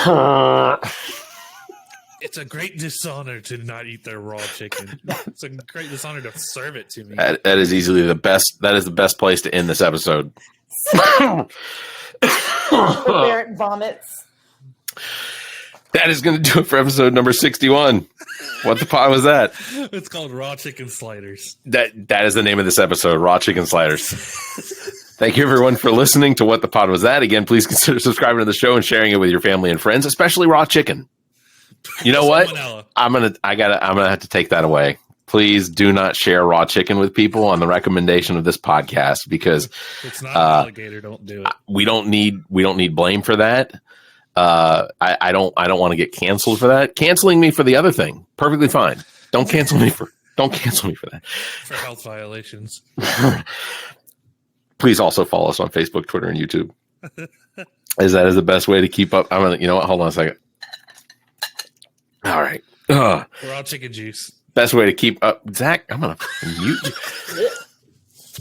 Speaker 4: It's a great dishonor to not eat their raw chicken. It's a great dishonor to serve it to me.
Speaker 1: That is easily the best. That is the best place to end this episode.
Speaker 5: Barrett vomits.
Speaker 1: That is going to do it for episode number 61. What the pot was that?
Speaker 4: It's called raw chicken sliders.
Speaker 1: That is the name of this episode, Raw Chicken Sliders. Thank you everyone for listening to What the Pot Was That. Again, please consider subscribing to the show and sharing it with your family and friends, especially raw chicken. You know what? I'm gonna have to take that away. Please do not share raw chicken with people on the recommendation of this podcast because
Speaker 4: it's not an alligator. Don't do it.
Speaker 1: We don't need blame for that. I don't want to get canceled for that. Canceling me for the other thing, perfectly fine. Don't cancel me for that.
Speaker 4: For health violations.
Speaker 1: Please also follow us on Facebook, Twitter, and YouTube. That is the best way to keep up. You know what? Hold on a second. All right.
Speaker 4: Raw chicken juice.
Speaker 1: Best way to keep up. Zach, I'm going to mute you.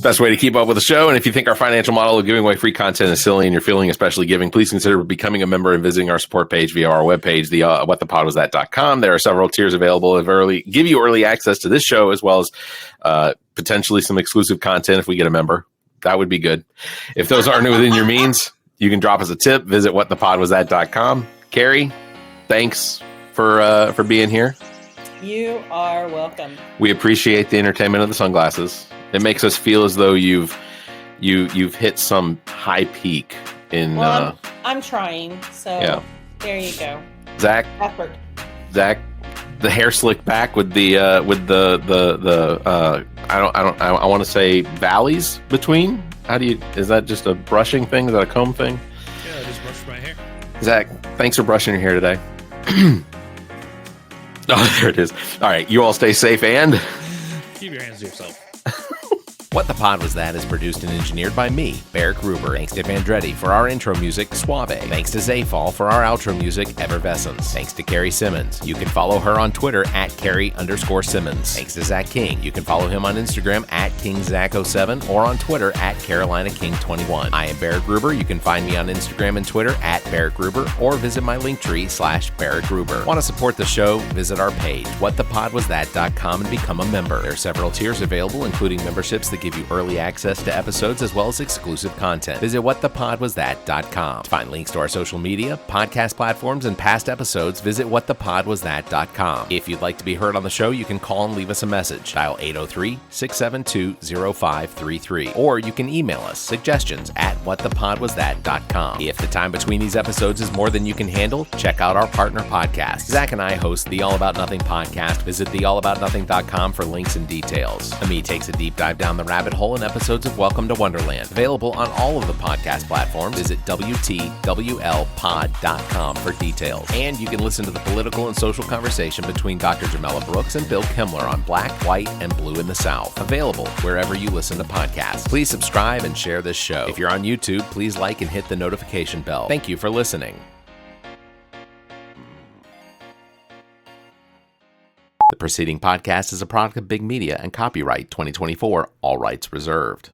Speaker 1: Best way to keep up with the show. And if you think our financial model of giving away free content is silly and you're feeling especially giving, please consider becoming a member and visiting our support page via our webpage, whatthepodwasthat.com. There are several tiers available to give you early access to this show, as well as potentially some exclusive content if we get a member. That would be good. If those aren't within your means, you can drop us a tip. Visit whatthepodwasthat.com. Cari, thanks for being here.
Speaker 5: You are welcome.
Speaker 1: We appreciate the entertainment of the sunglasses. It makes us feel as though you've hit some high peak in.
Speaker 5: Well, I'm trying. So
Speaker 1: yeah.
Speaker 5: There you go.
Speaker 1: Zach, the hair slicked back with the I want to say valleys between. Is that just a brushing thing? Is that a comb thing?
Speaker 4: Yeah, I just brushed my hair.
Speaker 1: Zach, thanks for brushing your hair today. Oh, there it is. All right, you all stay safe and
Speaker 4: Keep your hands to yourself.
Speaker 1: What the Pod Was That is produced and engineered by me, Barrett Gruber. Thanks to Vandretti for our intro music, Suave. Thanks to Zafall for our outro music, Evervescence. Thanks to Cari Simmons. You can follow her on Twitter at Cari_Simmons. Thanks to Zach King. You can follow him on Instagram at KingZach07 or on Twitter at CarolinaKing21. I am Barrett Gruber. You can find me on Instagram and Twitter at Barrett Gruber or visit my Linktree/Barrett Gruber. Want to support the show? Visit our page, whatthepodwasthat.com, and become a member. There are several tiers available, including memberships that give you early access to episodes as well as exclusive content. Visit whatthepodwasthat.com. To find links to our social media, podcast platforms, and past episodes, visit whatthepodwasthat.com. If you'd like to be heard on the show, you can call and leave us a message. Dial 803-672-0533. Or you can email us suggestions at whatthepodwasthat.com. If the time between these episodes is more than you can handle, check out our partner podcast. Zach and I host the All About Nothing podcast. Visit theallaboutnothing.com for links and details. Ami takes a deep dive down the rabbit hole in episodes of Welcome to Wonderland. Available on all of the podcast platforms. Visit WTWLpod.com for details. And you can listen to the political and social conversation between Dr. Jamela Brooks and Bill Kimmler on Black, White, and Blue in the South. Available wherever you listen to podcasts. Please subscribe and share this show. If you're on YouTube, please like and hit the notification bell. Thank you for listening. The preceding podcast is a product of Big Media and copyright 2024, all rights reserved.